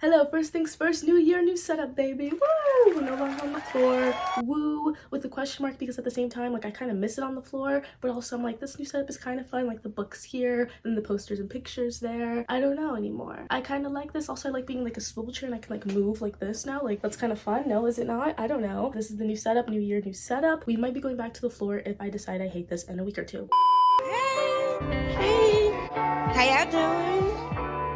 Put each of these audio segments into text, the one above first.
Hello, first things first, new year, new setup, baby. Woo! We're no longer on the floor. Woo! With the question mark, because at the same time, like, I kind of miss it on the floor, but also I'm like, this new setup is kind of fun, like the books here and the posters and pictures there. I don't know anymore. I kind of like this. Also, I like being like a swivel chair and I can like move like this now. Like, that's kind of fun. No, is it not? I don't know. This is the new setup, new year, new setup. We might be going back to the floor if I decide I hate this in a week or two. Hey, how y'all doing?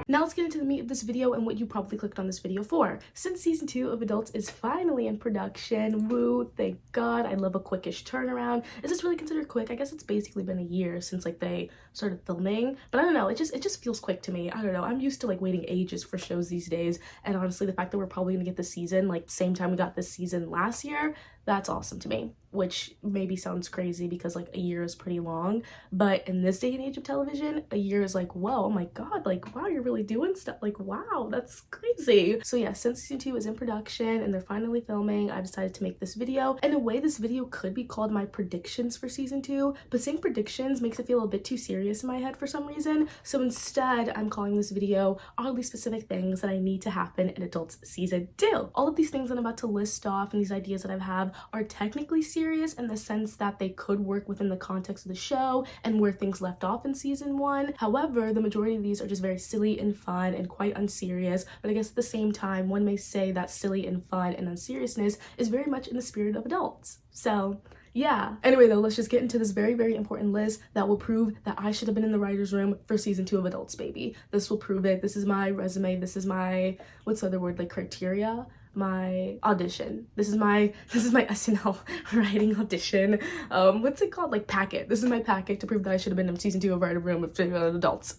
Now let's get into the meat of this video and what you probably clicked on this video for. Since season 2 of Adults is finally in production, woo, thank God. I love a quickish turnaround. Is this really considered quick? I guess it's basically been a year since like they started filming, but I don't know, it just feels quick to me. I don't know, I'm used to like waiting ages for shows these days, and honestly the fact that we're probably gonna get this season like same time we got this season last year, that's awesome to me, which maybe sounds crazy because like a year is pretty long, but in this day and age of television, a year is like, whoa, oh my God, like wow, you're really doing stuff, like wow, that's crazy. So yeah, since season 2 is in production and they're finally filming, I decided to make this video. In a way, this video could be called my predictions for season 2, but saying predictions makes it feel a bit too serious in my head for some reason, so instead I'm calling this video oddly specific things that I need to happen in Adults season 2. All of these things I'm about to list off and these ideas that I have are technically serious in the sense that they could work within the context of the show and where things left off in season 1. However, the majority of these are just very silly and fun and quite unserious, but I guess at the same time one may say that silly and fun and unseriousness is very much in the spirit of Adults. So yeah. Anyway though, let's just get into this very important list that will prove that I should have been in the writer's room for season 2 of Adults, baby. This will prove it. This is my resume. This is my, what's the other word, like criteria? My audition. This is my SNL writing audition. What's it called? Like packet. This is my packet to prove that I should have been in season 2 of Writer's Room of Adults.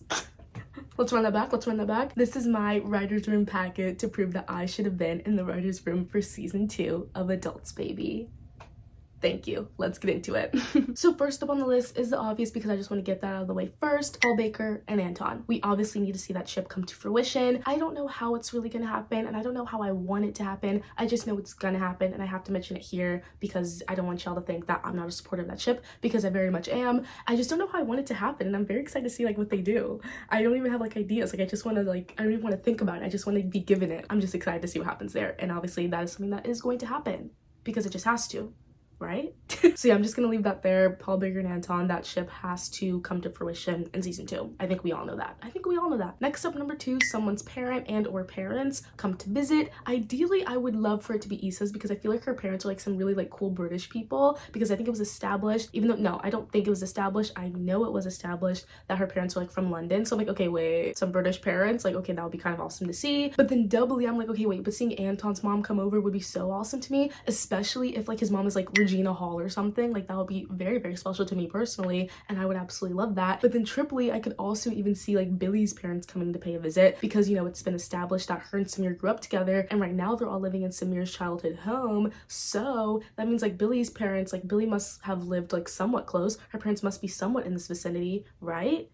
Let's run that back. Let's run that back. This is my writer's room packet to prove that I should have been in the writer's room for season 2 of Adults, baby. Thank you. Let's get into it. So first up on the list is the obvious, because I just want to get that out of the way first. Paul Baker and Anton. We obviously need to see that ship come to fruition. I don't know how it's really gonna happen, and I don't know how I want it to happen. I just know it's gonna happen, and I have to mention it here because I don't want y'all to think that I'm not a supporter of that ship, because I very much am. I just don't know how I want it to happen, and I'm very excited to see like what they do. I don't even have like ideas. Like I just want to I don't even want to think about it. I just want to be given it. I'm just excited to see what happens there, and obviously that is something that is going to happen because it just has to. Right? So yeah, I'm just gonna leave that there. Paul Baker and Anton, that ship has to come to fruition in season 2. I think we all know that. Next up, number 2, someone's parent and or parents come to visit. Ideally, I would love for it to be Issa's, because I feel like her parents are like some really like cool British people, because I think it was established, even though, no, I don't think it was established. I know it was established that her parents were like from London. So I'm like, okay, wait, some British parents, like, okay, that would be kind of awesome to see. But then doubly, I'm like, okay, wait, but seeing Anton's mom come over would be so awesome to me, especially if like his mom is like Regina Hall or something. Like that would be very special to me personally, and I would absolutely love that. But then triply, I could also even see like Billy's parents coming to pay a visit, because you know it's been established that her and Samir grew up together, and right now they're all living in Samir's childhood home. So that means like Billy's parents, like Billy must have lived like somewhat close. Her parents must be somewhat in this vicinity, right?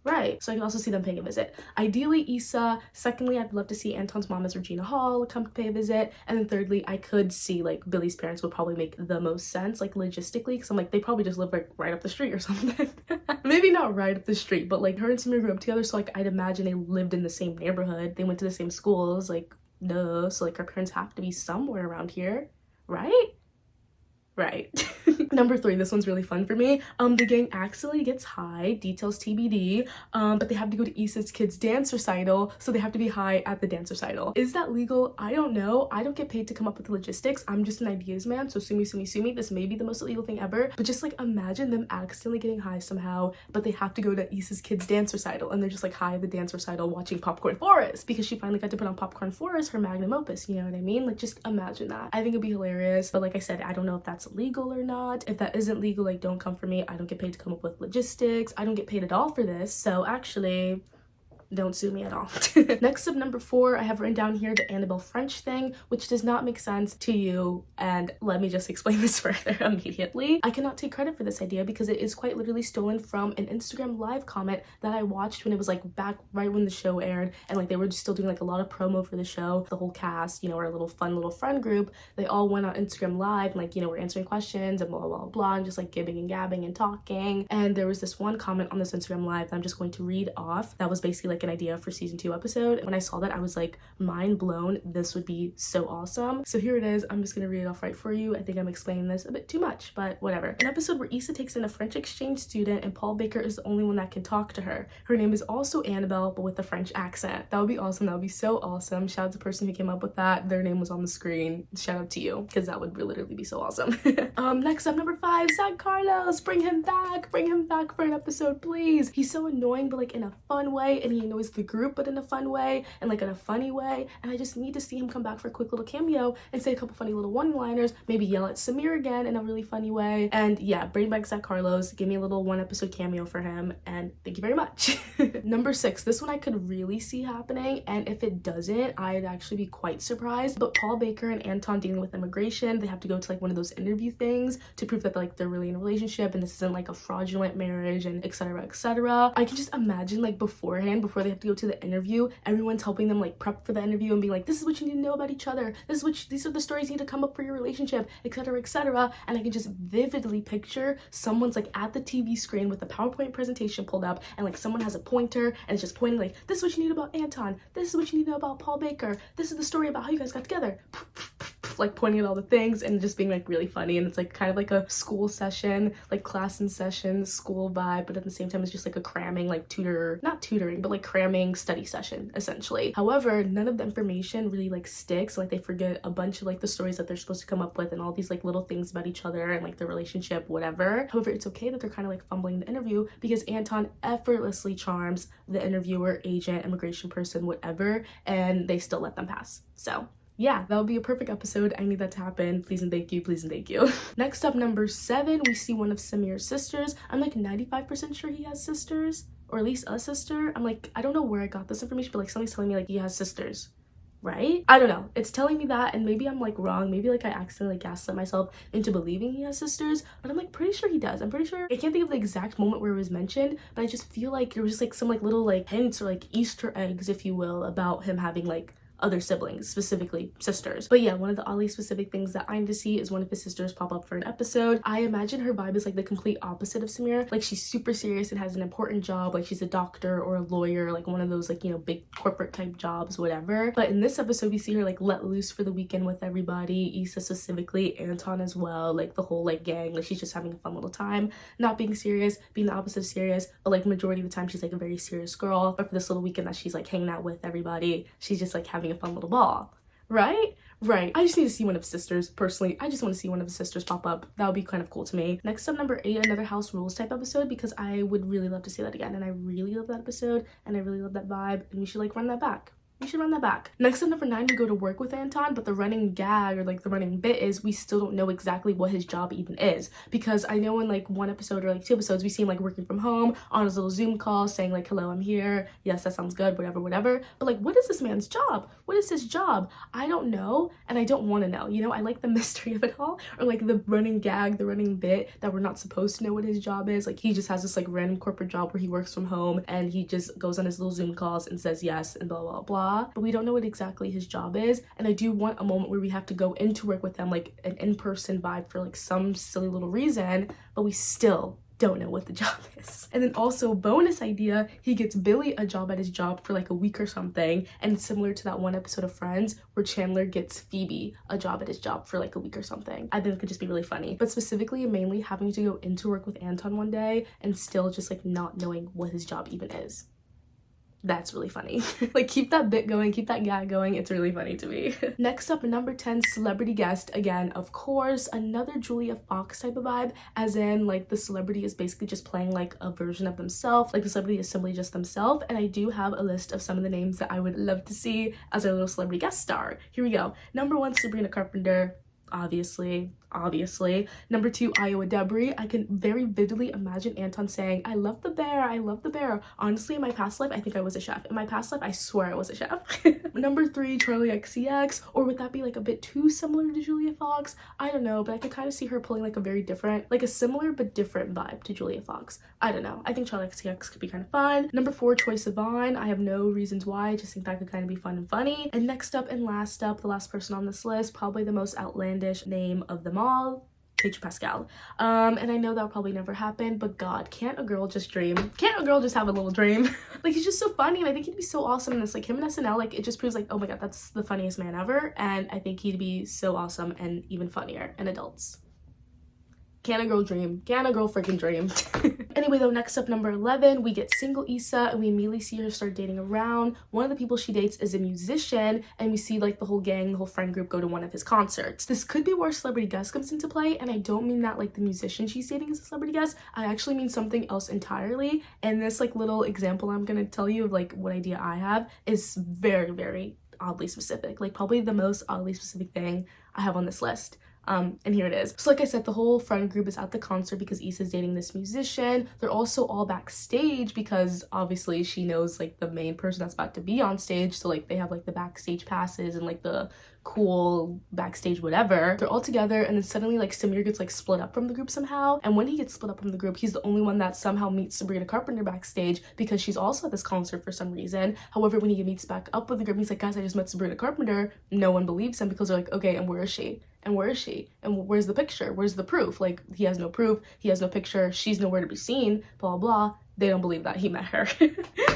Right, so I can also see them paying a visit. Ideally, Issa. Secondly, I'd love to see Anton's mom as Regina Hall come to pay a visit. And then thirdly, I could see like Billy's parents would probably make the most sense, like logistically, because I'm like, they probably just live like right up the street or something. Maybe not right up the street, but like her and Samir grew up together, so like I'd imagine they lived in the same neighborhood. They went to the same schools, like duh. So like her parents have to be somewhere around here, right? Right. Number 3, this one's really fun for me. The gang accidentally gets high, details TBD, but they have to go to Issa's kids dance recital, so they have to be high at the dance recital. Is that legal? I don't know. I don't get paid to come up with the logistics. I'm just an ideas man, so sue me. This may be the most illegal thing ever, but just like imagine them accidentally getting high somehow, but they have to go to Issa's kids dance recital, and they're just like high at the dance recital watching Popcorn Forest, because she finally got to put on Popcorn Forest, her magnum opus, you know what I mean? Like just imagine that. I think it'd be hilarious, but like I said, I don't know if that's legal or not. If that isn't legal, like don't come for me. I don't get paid to come up with logistics. I don't get paid at all for this, so actually don't sue me at all. Next up, number 4, I have written down here the Annabelle French thing, which does not make sense to you, and let me just explain this further immediately. I cannot take credit for this idea because it is quite literally stolen from an Instagram live comment that I watched when it was like back right when the show aired, and like they were just still doing like a lot of promo for the show. The whole cast, you know, our little fun little friend group, they all went on Instagram live and like, you know, we're answering questions and blah and just like gibbing and gabbing and talking. And there was this one comment on this Instagram live that I'm just going to read off that was basically like, like an idea for season 2 episode. When I saw that, I was like mind blown. This would be so awesome. So here it is. I'm just gonna read it off right for you. I think I'm explaining this a bit too much, but whatever. An episode where Issa takes in a French exchange student and Paul Baker is the only one that can talk to her. Her name is also Annabelle, but with a French accent. That would be awesome. That would be so awesome. Shout out to the person who came up with that. Their name was on the screen. Shout out to you, because that would literally be so awesome. Next up, number 5, Zach Carlos. Bring him back. Bring him back for an episode, please. He's so annoying, but like in a fun way, and he annoys the group, but in a fun way, and like in a funny way. And I just need to see him come back for a quick little cameo and say a couple funny little one-liners, maybe yell at Samir again in a really funny way. And yeah, bring back Zach Carlos. Give me a little 1-episode cameo for him, and thank you very much. Number 6, this one I could really see happening, and if it doesn't, I'd actually be quite surprised. But Paul Baker and Anton dealing with immigration, they have to go to like one of those interview things to prove that like they're really in a relationship and this isn't like a fraudulent marriage, and etc, etc. I can just imagine like beforehand, before they have to go to the interview, everyone's helping them like prep for the interview and being like, this is what you need to know about each other, these are the stories you need to come up for your relationship, etc, etc. And I can just vividly picture someone's like at the TV screen with the PowerPoint presentation pulled up, and like someone has a pointer and it's just pointing like, this is what you need about Anton, this is what you need to know about Paul Baker, this is the story about how you guys got together, like pointing at all the things and just being like really funny. And it's like kind of like a school session, like class in session, school vibe, but at the same time it's just like a cramming, like not tutoring, but like cramming study session essentially. However, none of the information really like sticks. Like they forget a bunch of like the stories that they're supposed to come up with and all these like little things about each other and like their relationship, whatever. However, it's okay that they're kind of like fumbling the interview, because Anton effortlessly charms the interviewer, agent, immigration person, whatever, and they still let them pass. So yeah, that would be a perfect episode. I need that to happen. Please and thank you, please and thank you. Next up, number 7, we see one of Samir's sisters. I'm like 95% sure he has sisters, or at least a sister. I'm like, I don't know where I got this information, but like somebody's telling me like he has sisters, right? I don't know. It's telling me that, and maybe I'm like wrong. Maybe like I accidentally gaslit myself into believing he has sisters, but I'm like pretty sure he does. I'm pretty sure. I can't think of the exact moment where it was mentioned, but I just feel like there was just like some like little like hints or like Easter eggs, if you will, about him having like other siblings, specifically sisters. But yeah, one of the oddly specific things that I'm to see is one of his sisters pop up for an episode. I imagine her vibe is like the complete opposite of Samir. Like she's super serious and has an important job, like she's a doctor or a lawyer, like one of those like, you know, big corporate type jobs, whatever. But in this episode we see her like let loose for the weekend with everybody, Issa specifically, Anton as well, like the whole like gang. Like she's just having a fun little time, not being serious, being the opposite of serious, but like majority of the time she's like a very serious girl. But for this little weekend that she's like hanging out with everybody, she's just like having a fun little ball, right? I just need to see one of his sisters. Personally, I just want to see one of his sisters pop up. That would be kind of cool to me. Next up, number 8, another house rules type episode, because I would really love to see that again, and I really love that episode and I really love that vibe, and we should like run that back. We should run that back. Next up, number 9, we go to work with Anton, but the running gag or like the running bit is we still don't know exactly what his job even is, because I know in like 1 episode or like 2 episodes we see him like working from home on his little Zoom call saying like, hello, I'm here, yes, that sounds good, whatever, but like what is this man's job? What is his job? I don't know, and I don't want to know, you know. I like the mystery of it all, or like the running gag, the running bit that we're not supposed to know what his job is. Like he just has this like random corporate job where he works from home and he just goes on his little Zoom calls and says yes and blah blah blah, but we don't know what exactly his job is. And I do want a moment where we have to go into work with them, like an in-person vibe for like some silly little reason, but we still don't know what the job is. And then also, bonus idea, he gets Billy a job at his job for like a week or something, and it's similar to that 1 episode of Friends where Chandler gets Phoebe a job at his job for like a week or something. I think it could just be really funny, but specifically mainly having to go into work with Anton one day and still just like not knowing what his job even is. That's really funny. Like keep that bit going, keep that gag going. It's really funny to me. Next up, number 10, celebrity guest. Again, of course, another Julia Fox type of vibe, as in like the celebrity is basically just playing like a version of themselves. Like the celebrity is simply just themselves. And I do have a list of some of the names that I would love to see as our little celebrity guest star. Here we go. Number 1, Sabrina Carpenter. Obviously. Number 2, Iowa Debris. I can very vividly imagine Anton saying, I love the bear. Honestly, in my past life, I think I was a chef. In my past life, I swear I was a chef. Number 3, Charlie XCX. Or would that be like a bit too similar to Julia Fox? I don't know, but I could kind of see her pulling like a very different, like a similar but different vibe to Julia Fox. I don't know. I think Charlie XCX could be kind of fun. Number 4, Troye Sivan. I have no reasons why. I just think that could kind of be fun and funny. And next up and last up, the last person on this list, probably the most outlandish name of them all, Pedro Pascal. And I know that'll probably never happen, but God, can't a girl just dream? Can't a girl just have a little dream? Like, he's just so funny, and I think he'd be so awesome in this. Like, him and SNL, like, it just proves, like, oh my God, that's the funniest man ever, and I think he'd be so awesome and even funnier in adults. Can a girl dream? Can a girl freaking dream? Anyway, though, next up, number 11, we get single Issa, and we immediately see her start dating around. One of the people she dates is a musician, and we see like the whole gang, the whole friend group go to one of his concerts. This could be where celebrity guest comes into play, and I don't mean that like the musician she's dating is a celebrity guest. I actually mean something else entirely. And this like little example I'm gonna tell you of like what idea I have is very, very oddly specific. Like probably the most oddly specific thing I have on this list. And here it is. So like I said, the whole friend group is at the concert because Issa's dating this musician. They're also all backstage because obviously she knows like the main person that's about to be on stage. So like they have like the backstage passes and like the cool backstage whatever. They're all together, and then suddenly like Samir gets like split up from the group somehow. And when he gets split up from the group, he's the only one that somehow meets Sabrina Carpenter backstage because she's also at this concert for some reason. However, when he meets back up with the group, he's like, guys, I just met Sabrina Carpenter. No one believes him because they're like, okay, and where is she? And where is she? And where's the picture? Where's the proof? Like, he has no proof. He has no picture. She's nowhere to be seen. Blah, blah. They don't believe that he met her.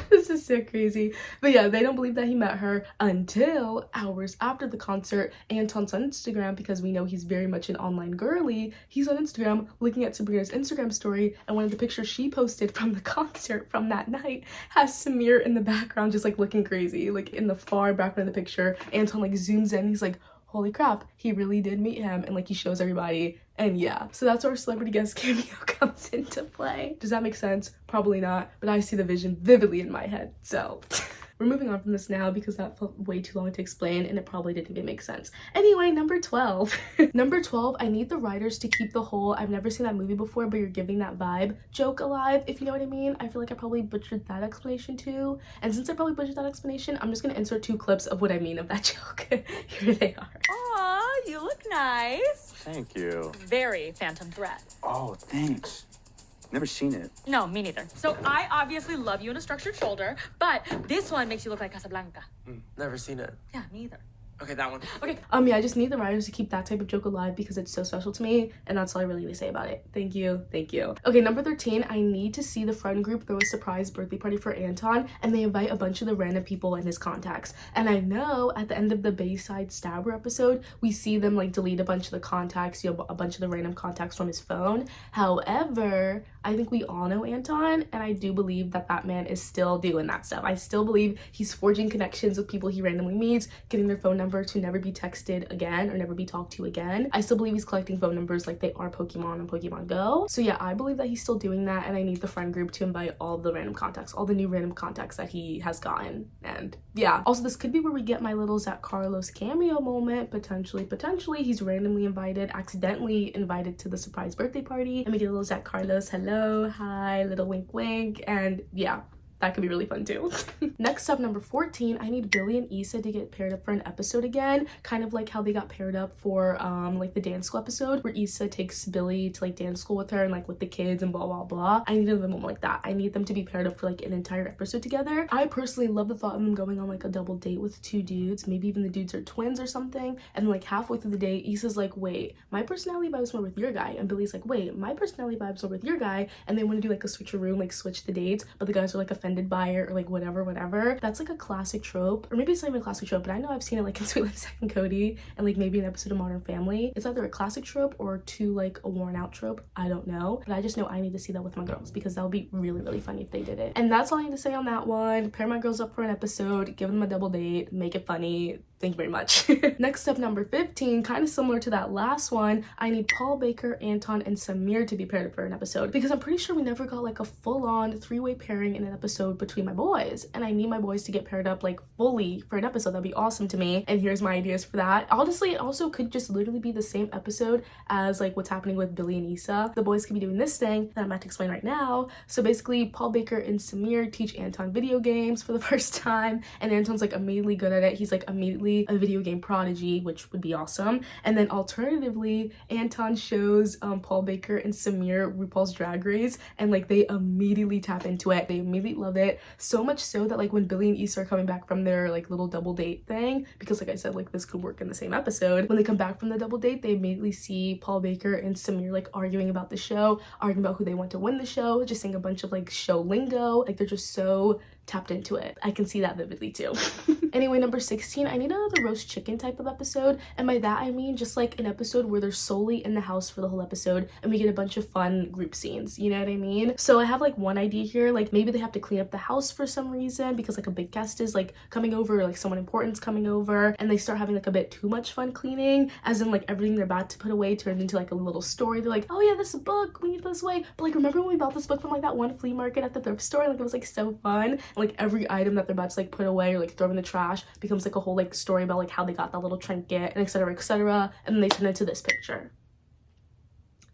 This is so crazy. But yeah, they don't believe that he met her until hours after the concert. Anton's on Instagram because we know he's very much an online girly. He's on Instagram looking at Sabrina's Instagram story, and one of the pictures she posted from the concert from that night has Samir in the background just like looking crazy. Like in the far background of the picture, Anton like zooms in. He's like, holy crap, he really did meet him, and like he shows everybody. And yeah, so that's where celebrity guest cameo comes into play. Does that make sense? Probably not, but I see the vision vividly in my head. So we're moving on from this now because that felt way too long to explain and it probably didn't even make sense. Anyway, number 12. Number 12, I need the writers to keep the whole I've never seen that movie before but you're giving that vibe joke alive, if you know what I mean. I feel like I probably butchered that explanation too. And since I probably butchered that explanation, I'm just gonna insert 2 clips of what I mean of that joke. Here they are. Aw, you look nice. Thank you. Very Phantom Thread. Oh, thanks. Never seen it. No, me neither. So I obviously love you in a structured shoulder, but this one makes you look like Casablanca. Never seen it. Yeah, me either. Okay, that one. Okay. Yeah, I just need the writers to keep that type of joke alive because it's so special to me, and that's all I really need to say about it. Thank you, thank you. Okay, number 13, I need to see the friend group throw a surprise birthday party for Anton, and they invite a bunch of the random people in his contacts. And I know at the end of the Bayside Stabber episode, we see them like delete a bunch of the contacts, you know, a bunch of the random contacts from his phone. However, I think we all know Anton, and I do believe that that man is still doing that stuff. I still believe he's forging connections with people he randomly meets, getting their phone number to never be texted again or never be talked to again. I still believe he's collecting phone numbers like they are Pokemon and Pokemon Go. So yeah, I believe that he's still doing that, and I need the friend group to invite all the random contacts, all the new random contacts that he has gotten. And yeah, also this could be where we get my little Zach Carlos cameo moment, potentially. He's randomly accidentally invited to the surprise birthday party, and we get a little Zach Carlos, hello, hi, little wink wink, and yeah, that could be really fun too. Next up, number 14, I need Billy and Issa to get paired up for an episode again, kind of like how they got paired up for like the dance school episode where Issa takes Billy to like dance school with her and like with the kids and blah blah blah. I need another moment like that. I need them to be paired up for like an entire episode together. I personally love the thought of them going on like a double date with 2 dudes, maybe even the dudes are twins or something, and like halfway through the day Issa's like, wait, my personality vibes more with your guy, and Billy's like, wait, my personality vibes more with your guy, and they want to do like a switcheroo, like switch the dates, but the guys are like offended by it or like whatever. That's like a classic trope, or maybe it's not even a classic trope, but I know I've seen it like in Sweet Life, Zack and Cody, and like maybe an episode of Modern Family. It's either a classic trope or too like a worn out trope, I don't know, but I just know I need to see that with my girls because that would be really funny if they did it. And that's all I need to say on that one. Pair my girls up for an episode, give them a double date, make it funny. Thank you very much. Next up, number 15, kind of similar to that last one, I need Paul Baker, Anton, and Samir to be paired up for an episode because I'm pretty sure we never got like a full-on 3-way pairing in an episode between my boys, and I need my boys to get paired up like fully for an episode. That'd be awesome to me, and here's my ideas for that. Honestly, it also could just literally be the same episode as like what's happening with Billy and Issa. The boys could be doing this thing that I'm about to explain right now. So basically, Paul Baker and Samir teach Anton video games for the first time, and Anton's like immediately good at it. He's like immediately a video game prodigy, which would be awesome. And then alternatively, Anton shows Paul Baker and Samir RuPaul's Drag Race, and like they immediately tap into it. They immediately love love it. So much so that like when Billy and Issa are coming back from their like little double date thing, because like I said, like this could work in the same episode, when they come back from the double date, they immediately see Paul Baker and Samir like arguing about the show, arguing about who they want to win the show, just saying a bunch of like show lingo. Like they're just so tapped into it. I can see that vividly too. Anyway, number 16, I need another roast chicken type of episode, and by that I mean just like an episode where they're solely in the house for the whole episode and we get a bunch of fun group scenes, you know what I mean? So I have like one idea here, like maybe they have to clean up the house for some reason because like a big guest is like coming over, or like someone important's coming over, and they start having like a bit too much fun cleaning, as in like everything they're about to put away turned into like a little story. They're like, oh yeah, this book, we need to put this away, but like remember when we bought this book from like that one flea market at the thrift store? Like it was like so fun, and like every item that they're about to like put away or like throw in the trash becomes like a whole like story about like how they got that little trinket, and etc, etc, and then they turn into this picture.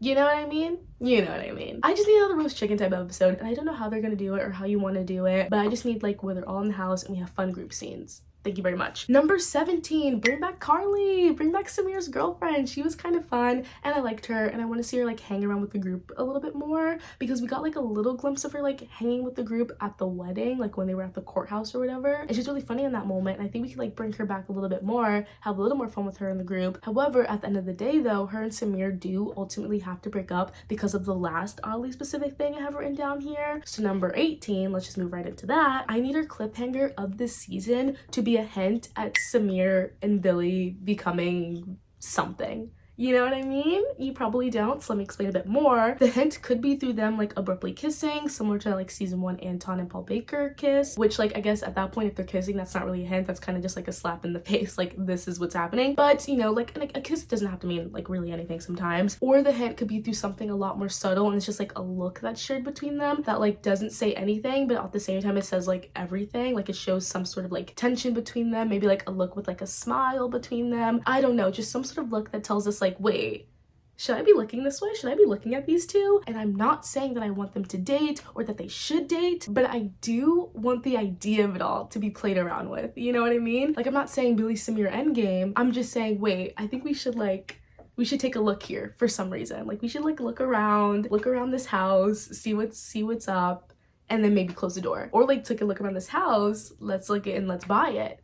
You know what I mean? You know what I mean. I just need another roast chicken type of episode, and I don't know how they're gonna do it or how you want to do it, but I just need like where they're all in the house and we have fun group scenes. Thank you very much. Number 17, bring back Carly. Bring back Samir's girlfriend. She was kind of fun and I liked her, and I want to see her like hang around with the group a little bit more, because we got like a little glimpse of her like hanging with the group at the wedding, like when they were at the courthouse or whatever, and she's really funny in that moment, and I think we could like bring her back a little bit more, have a little more fun with her in the group. However, at the end of the day though, her and Samir do ultimately have to break up because of the last oddly specific thing I have written down here. So number 18, let's just move right into that. I need our cliffhanger of this season to be a hint at Samir and Billy becoming something. You know what I mean? You probably don't, so let me explain a bit more. The hint could be through them like abruptly kissing, similar to like season 1 Anton and Paul Baker kiss, which like I guess at that point if they're kissing, that's not really a hint, that's kind of just like a slap in the face, like this is what's happening. But you know, like a kiss doesn't have to mean like really anything sometimes. Or the hint could be through something a lot more subtle, and it's just like a look that's shared between them that like doesn't say anything, but at the same time it says like everything. Like it shows some sort of like tension between them, maybe like a look with like a smile between them. I don't know, just some sort of look that tells us like, wait, should I be looking this way? Should I be looking at these two? And I'm not saying that I want them to date or that they should date, but I do want the idea of it all to be played around with. You know what I mean? Like I'm not saying Billy Samir endgame. I'm just saying, wait, I think we should take a look here for some reason. Like we should like look around this house, see what's up, and then maybe close the door. Or like take a look around this house, let's look it and let's buy it.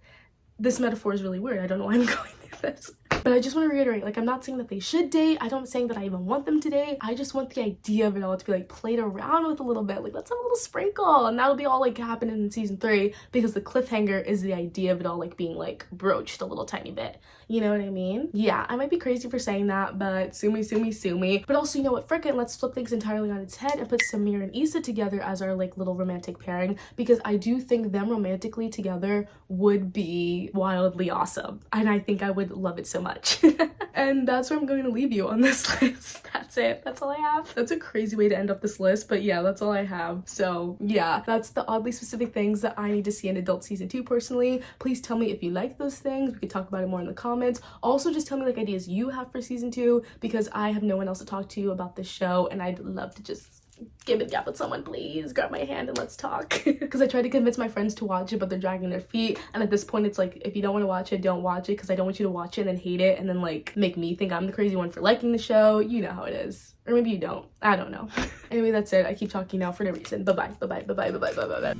This metaphor is really weird. I don't know why I'm going through this. But I just want to reiterate, like I'm not saying that they should date. I'm saying that I even want them to date. I just want the idea of it all to be like played around with a little bit. Like let's have a little sprinkle, and that'll be all like happening in season 3, because the cliffhanger is the idea of it all like being like broached a little tiny bit. You know what I mean? Yeah, I might be crazy for saying that, but sue me. But also, you know what, frickin', let's flip things entirely on its head and put Samir and Issa together as our like little romantic pairing, because I do think them romantically together would be wildly awesome, and I think I would love it so much. And that's where I'm going to leave you on this list. That's it. That's all I have. That's a crazy way to end up this list, but yeah, that's all I have. So yeah, that's the oddly specific things that I need to see in adult season 2 personally. Please tell me if you like those things. We could talk about it more in the comments. Also, just tell me like ideas you have for season 2, because I have no one else to talk to about this show, and I'd love to just give it a gap with someone. Please grab my hand and let's talk. Because I tried to convince my friends to watch it, but they're dragging their feet, and at this point it's like, if you don't want to watch it, don't watch it, because I don't want you to watch it and then hate it and then like make me think I'm the crazy one for liking the show. You know how it is, or maybe you don't. I don't know. Anyway, that's it. I keep talking now for no reason. Bye bye.